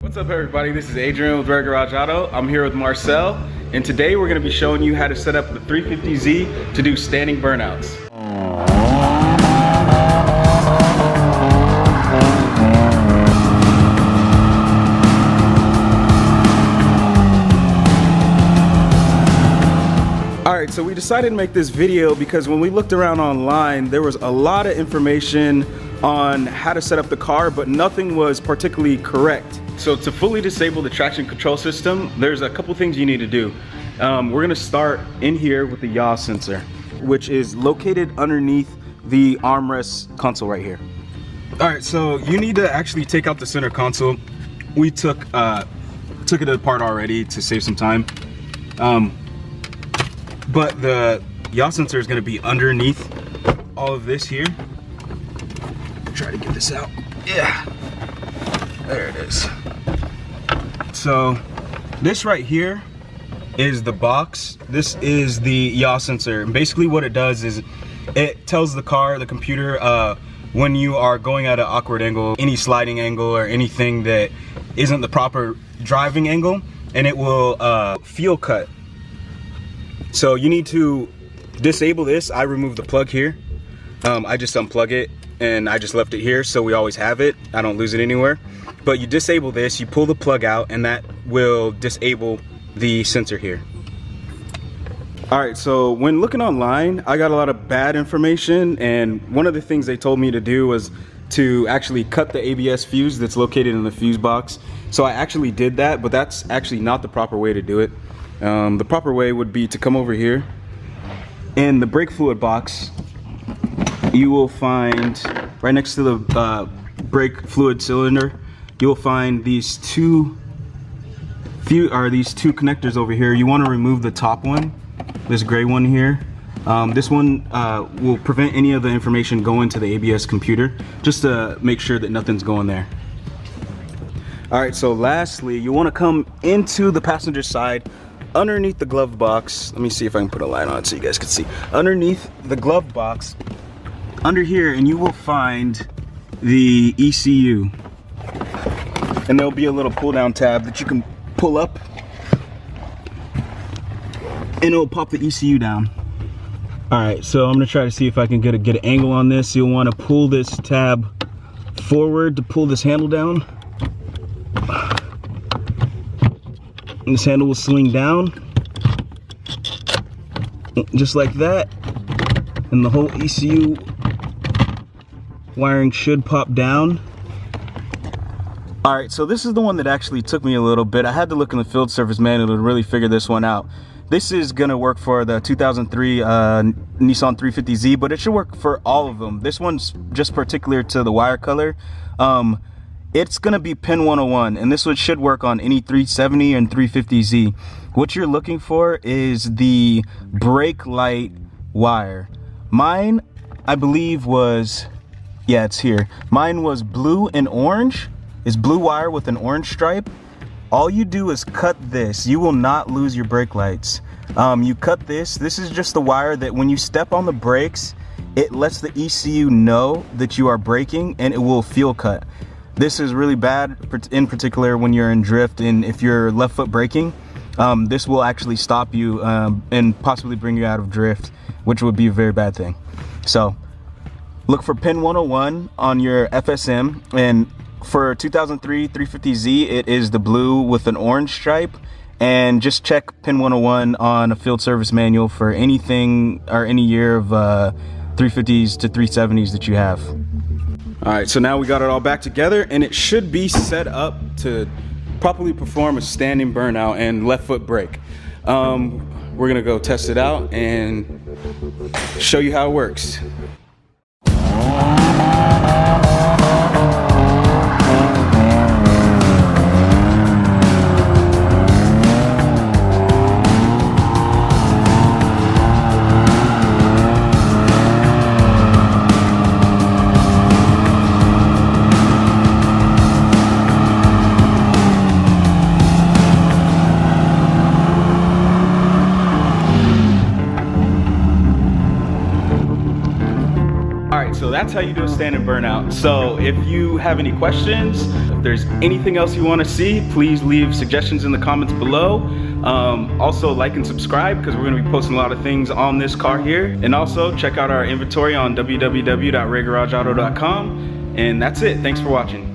What's up everybody, this is Adrian with Rare Garage Auto. I'm here with Marcel, and today we're going to be showing you how to set up the 350Z to do standing burnouts. Alright, so we decided to make this video because when we looked around online, there was a lot of information on how to set up the car, but nothing was particularly correct. So to fully disable the traction control system, there's a couple things you need to do. We're gonna start in here with the yaw sensor, which is located underneath the armrest console right here. All right, so you need to actually take out the center console. We took it apart already to save some time. But the yaw sensor is gonna be underneath all of this here. Try to get this out. Yeah, there it is. So this right here is the box. This is the yaw sensor. And basically what it does is it tells the car, the computer, when you are going at an awkward angle, any sliding angle or anything that isn't the proper driving angle, and it will fuel cut. So you need to disable this. I removed the plug here. I just unplug it and I just left it here so we always have it. I don't lose it anywhere. But you disable this, you pull the plug out, and that will disable the sensor here. All right, so when looking online, I got a lot of bad information, and one of the things they told me to do was to actually cut the ABS fuse that's located in the fuse box. So I actually did that, but that's actually not the proper way to do it. The proper way would be to come over here. In the brake fluid box, you will find, right next to the brake fluid cylinder, you will find these two connectors over here. You want to remove the top one, this gray one here. This one will prevent any of the information going to the ABS computer, just to make sure that nothing's going there. All right, so lastly, you want to come into the passenger side underneath the glove box. Let me see if I can put a light on it so you guys can see. Underneath the glove box, under here, and you will find the ECU. And there'll be a little pull down tab that you can pull up, and it'll pop the ECU down. All right, so I'm gonna try to see if I can get an angle on this. You'll wanna pull this tab forward to pull this handle down. And this handle will swing down, just like that. And the whole ECU wiring should pop down. All right, so this is the one that actually took me a little bit. I had to look in the field service manual to really figure this one out. This is gonna work for the 2003 Nissan 350Z, but it should work for all of them. This one's just particular to the wire color. It's gonna be pin 101, and this one should work on any 370 and 350Z. What you're looking for is the brake light wire. Mine, I believe was, yeah, it's here. Mine was blue and orange. It's blue wire with an orange stripe. All you do is cut this. You will not lose your brake lights. You cut this. This is just the wire that when you step on the brakes, it lets the ECU know that you are braking, and it will fuel cut. This is really bad, in particular when you're in drift and if you're left foot braking. This will actually stop you and possibly bring you out of drift, which would be a very bad thing. So look for pin 101 on your FSM, and for 2003 350Z, it is the blue with an orange stripe. And just check pin 101 on a field service manual for anything or any year of 350s to 370s that you have. All right, so now we got it all back together, and it should be set up to properly perform a standing burnout and left foot brake. We're gonna go test it out and show you how it works. So that's how you do a standing burnout. So if you have any questions, there's anything else you want to see, please leave suggestions in the comments below. Also like and subscribe, because we're going to be posting a lot of things on this car here. And also check out our inventory on www.raygarageauto.com. And that's it. Thanks for watching.